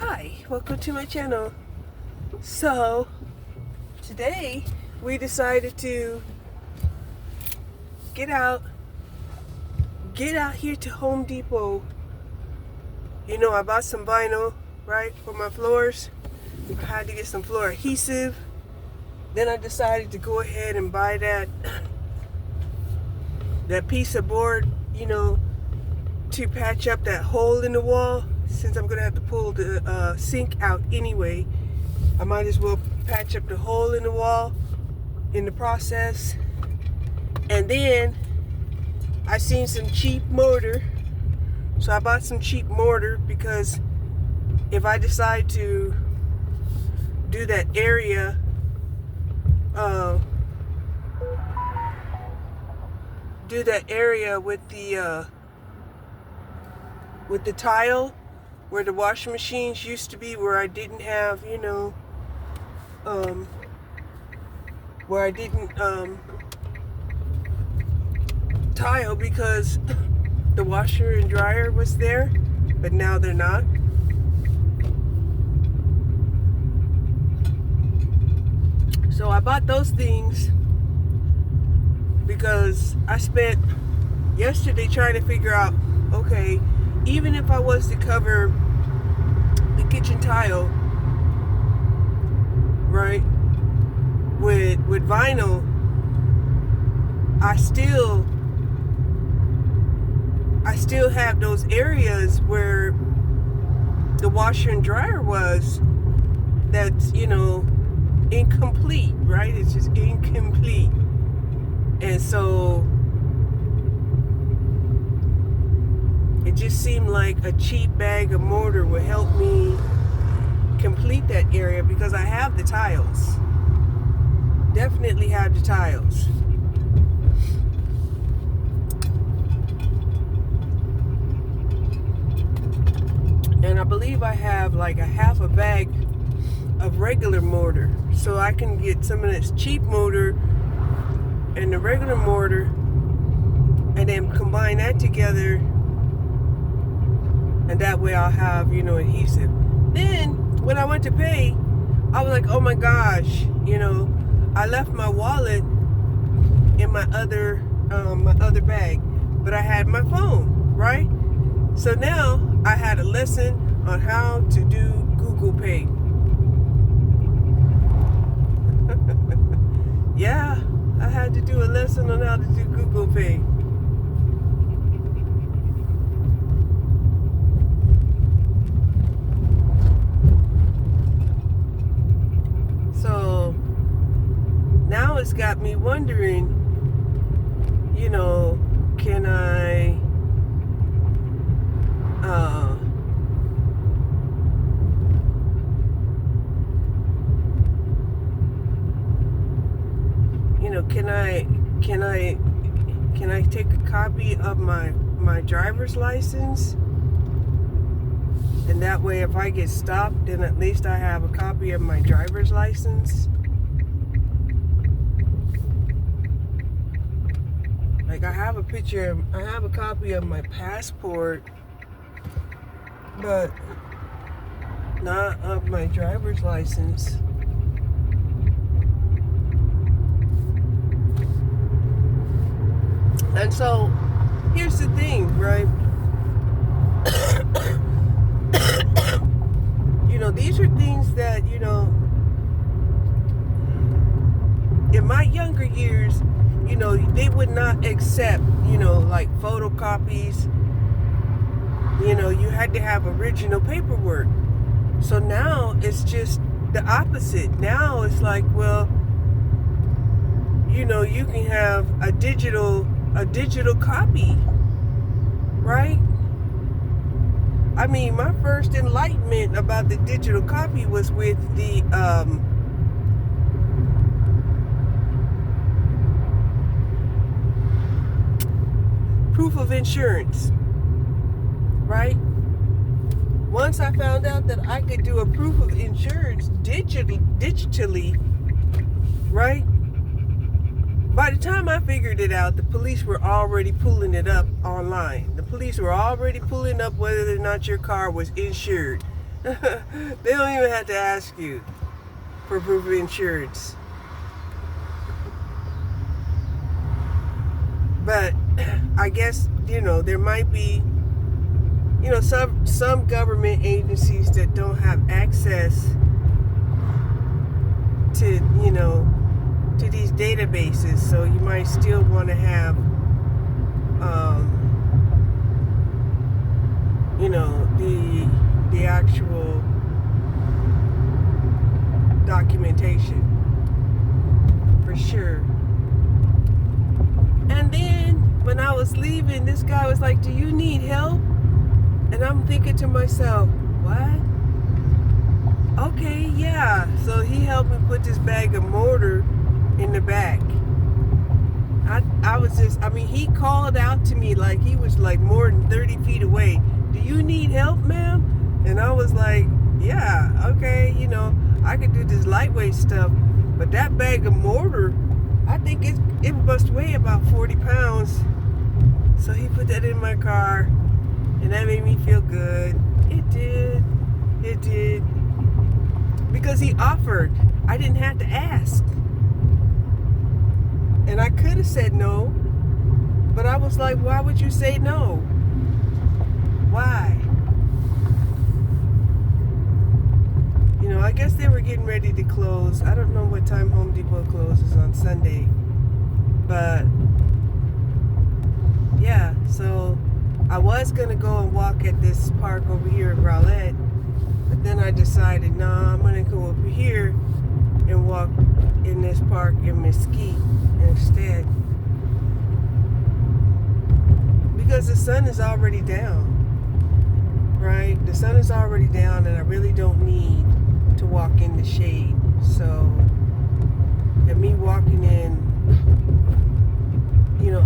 Hi, welcome to my channel. So today we decided to get out here to Home Depot. You know, I bought some vinyl, right, for my floors. I had to get some floor adhesive. Then I decided to go ahead and buy that piece of board, you know, to patch up that hole in the wall. Since I'm gonna have to pull the sink out anyway, I might as well patch up the hole in the wall in the process. And then I seen some cheap mortar, so I bought some cheap mortar because if I decide to do that area with the tile where the washing machines used to be, where I didn't have, you know, where I didn't tile because the washer and dryer was there, but now they're not. So I bought those things because I spent yesterday trying to figure out, okay, even if I was to cover the kitchen tile, right, with vinyl, I still have those areas where the washer and dryer was, that's, you know, incomplete, right? It's just incomplete. And so it just seemed like a cheap bag of mortar would help me complete that area because I have the tiles. Definitely have the tiles. And I believe I have like a half a bag of regular mortar. So I can get some of this cheap mortar and the regular mortar and then combine that together. And that way I'll have, you know, adhesive. Then when I went to pay, I was like, oh my gosh, you know, I left my wallet in my other bag, but I had my phone, right? So now I had a lesson on how to do Google Pay. Yeah, I had to do a lesson on how to do Google Pay. So now it's got me wondering, you know, can I you know, can I take a copy of my driver's license? And that way if I get stopped, then at least I have a copy of my driver's license. Like I have a copy of my passport, but not of my driver's license. And so here's the thing, right? You know, these are things that, you know, in my younger years, you know, they would not accept, you know, like photocopies. You know, you had to have original paperwork. So now it's just the opposite. Now it's like, well, you know, you can have a digital copy, right? I mean, my first enlightenment about the digital copy was with the proof of insurance, right? Once I found out that I could do a proof of insurance digitally, right? By the time I figured it out, the police were already pulling it up online. The police were already pulling up whether or not your car was insured. They don't even have to ask you for proof of insurance. But I guess, there might be, some government agencies that don't have access to, to these databases. So you might still want to have, the actual documentation for sure. And then when I was leaving, this guy was like, "Do you need help?" And I'm thinking to myself, what? Okay, yeah. So he helped me put this bag of mortar in the back. He called out to me like he was like more than 30 feet away. "Do you need help, ma'am?" And I was like, "Yeah, okay, I could do this lightweight stuff, but that bag of mortar, I think it must weigh about 40 pounds. So he put that in my car, and that made me feel good. It did. It did. Because he offered. I didn't have to ask. And I could have said no, but I was like, why would you say no? Why? I guess they were getting ready to close. I don't know what time Home Depot closes on Sunday. But, yeah, so I was going to go and walk at this park over here in Rowlett. But then I decided, I'm going to go over here and walk in this park in Mesquite instead. Because the sun is already down. Right? The sun is already down, and I really don't need to walk in the shade. So, and me walking in,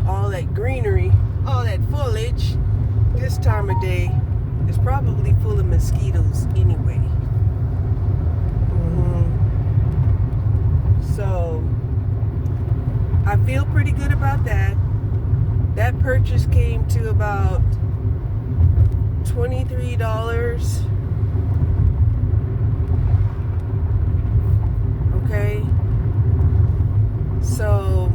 all that greenery, all that foliage, this time of day is probably full of mosquitoes anyway. So, I feel pretty good about that. That purchase came to about $23. Okay. So,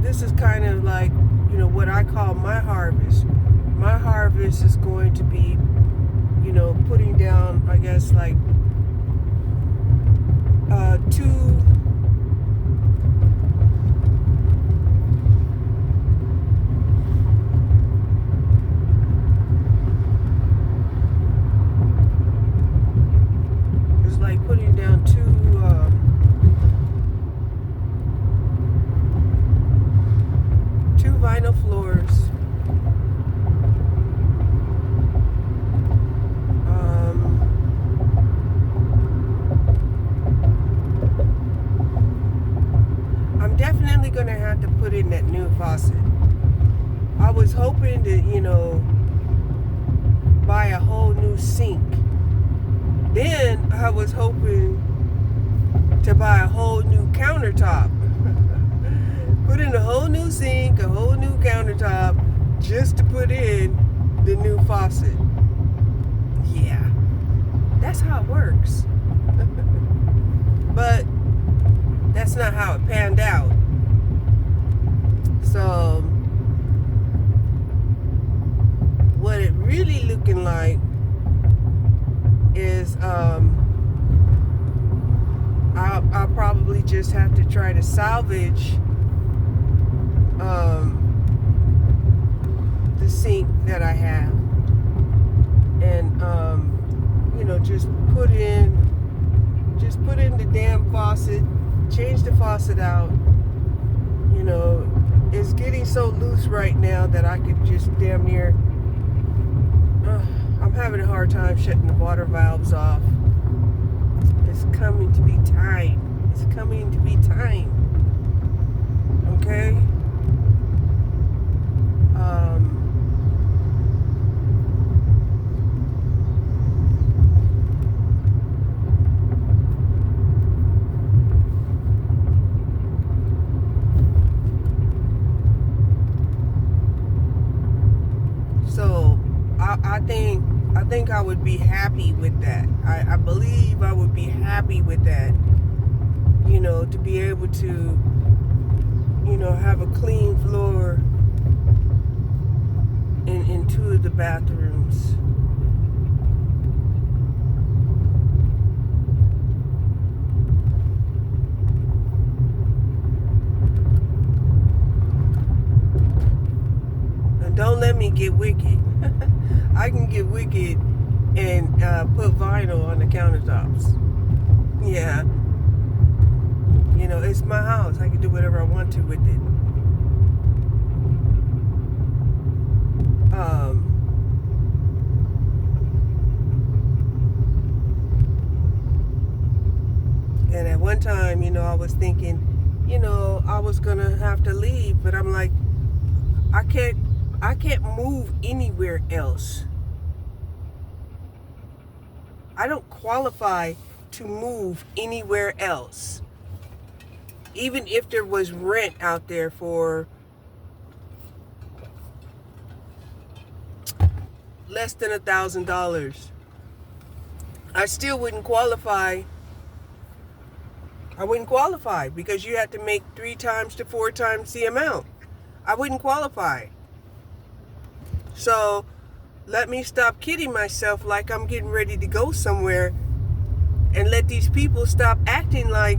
this is kind of like, what I call my harvest. My harvest is going to be, putting down, I guess, like putting down two vinyl floors. I'm definitely going to have to put in that new faucet. I was hoping to, buy a whole new sink. Then I was hoping to buy a whole new countertop. Put in a whole new sink, a whole new countertop, just to put in the new faucet. Yeah, that's how it works. But that's not how it panned out. So, what it really looking like is I'll probably just have to try to salvage the sink that I have, and just put in the damn faucet, change the faucet out. It's getting so loose right now that I could just damn near I'm having a hard time shutting the water valves off. It's coming to be time. It's coming to be time. Okay? think I would be happy with that. I believe I would be happy with that. To be able to, have a clean floor in two of the bathrooms. And don't let me get wicked. I can get wicked and put vinyl on the countertops. Yeah. It's my house. I can do whatever I want to with it. And at one time, I was thinking, I was gonna have to leave, but I'm like, I can't move anywhere else. I don't qualify to move anywhere else. Even if there was rent out there for less than $1,000, I still wouldn't qualify. I wouldn't qualify because you had to make 3 times to 4 times the amount. I wouldn't qualify. So let me stop kidding myself like I'm getting ready to go somewhere, and let these people stop acting like,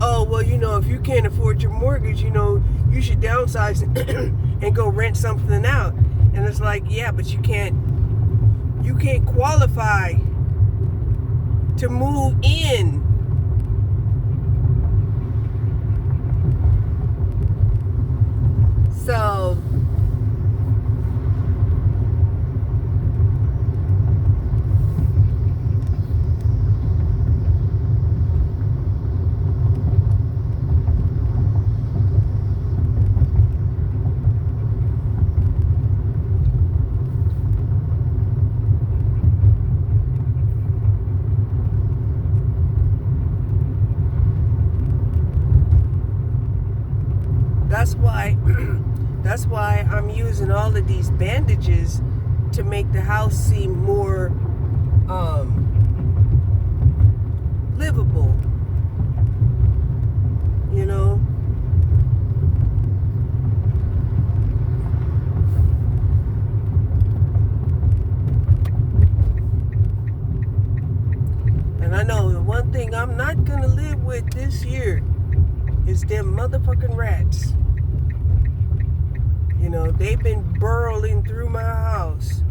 oh, well, if you can't afford your mortgage, you should downsize and go rent something out. And it's like, yeah, but you can't qualify to move in. So that's why I'm using all of these bandages to make the house seem more livable. And I know the one thing I'm not gonna live with this year is them motherfucking rats. They've been burrowing through my house,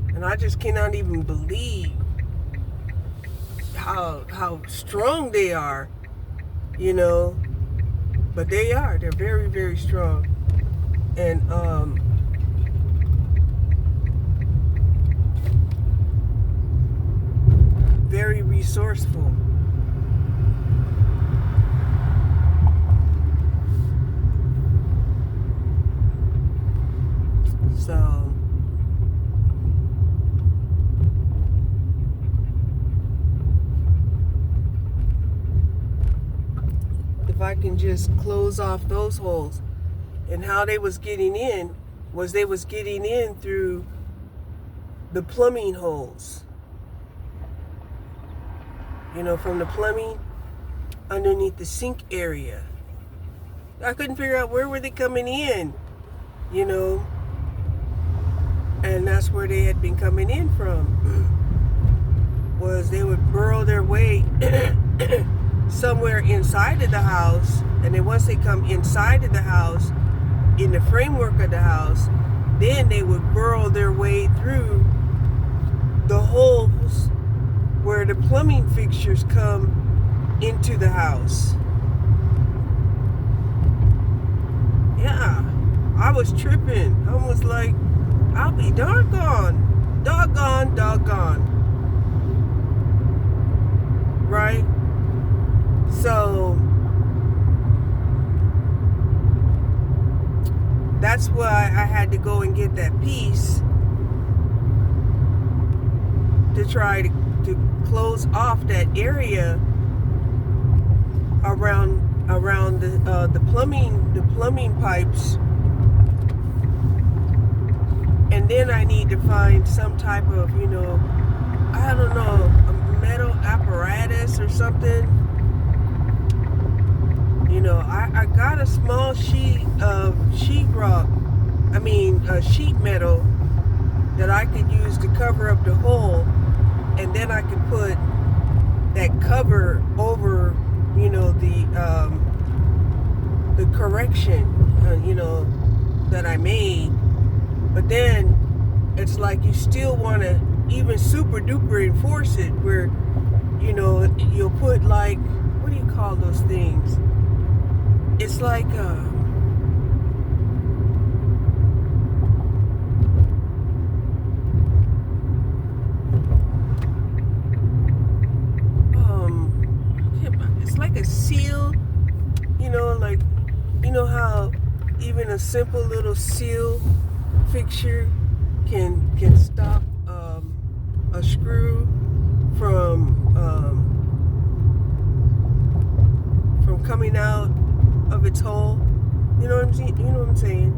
and I just cannot even believe how strong they are, but they are. They're very, very strong, and very resourceful. So if I can just close off those holes, and how they was getting in was they was getting in through the plumbing holes. From the plumbing underneath the sink area. I couldn't figure out where were they coming in, and that's where they had been coming in from. Was they would burrow their way somewhere inside of the house, and then once they come inside of the house, in the framework of the house, then they would burrow their way through the holes where the plumbing fixtures come into the house. Yeah, I was tripping. I was like, I'll be doggone. Right? So that's why I had to go and get that piece to try to close off that area around the plumbing pipes And then I need to find some type of, I don't know, a metal apparatus or something. I got a small sheet of sheet metal that I could use to cover up the hole, and then I could put that cover over, the correction, that I made. But then it's like you still want to even super duper enforce it, where, you'll put like, what do you call those things? It's like, it's like a seal, like, how even a simple little seal fixture can stop a screw from coming out of its hole. You know what I'm saying?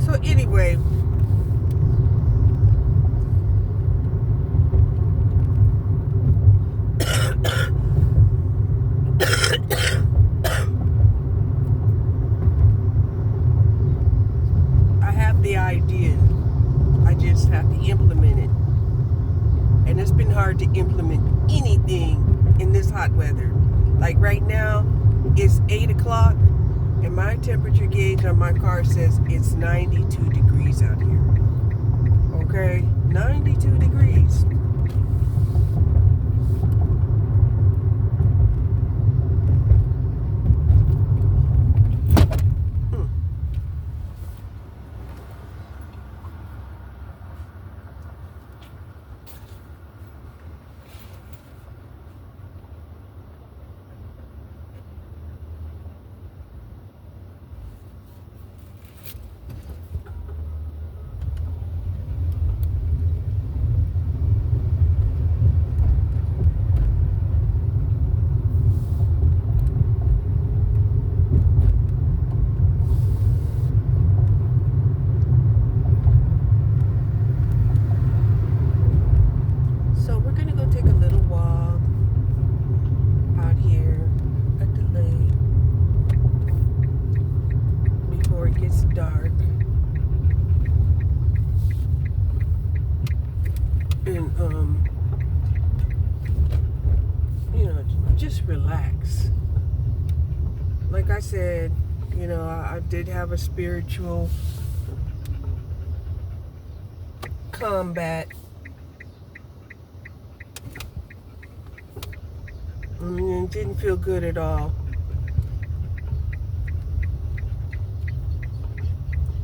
So anyway, I have the idea. I just have to implement it. And it's been hard to implement anything in this hot weather. Like right now, it's 8 o'clock, and my temperature gauge on my car says it's 92 degrees out here. Okay? 92 degrees. So we're gonna go take a little walk out here at the lake before it gets dark, and just relax. Like I said, I did have a spiritual combat. It didn't feel good at all.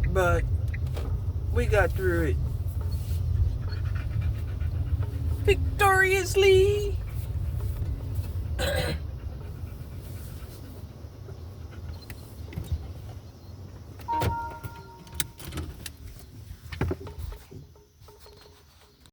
But we got through it victoriously.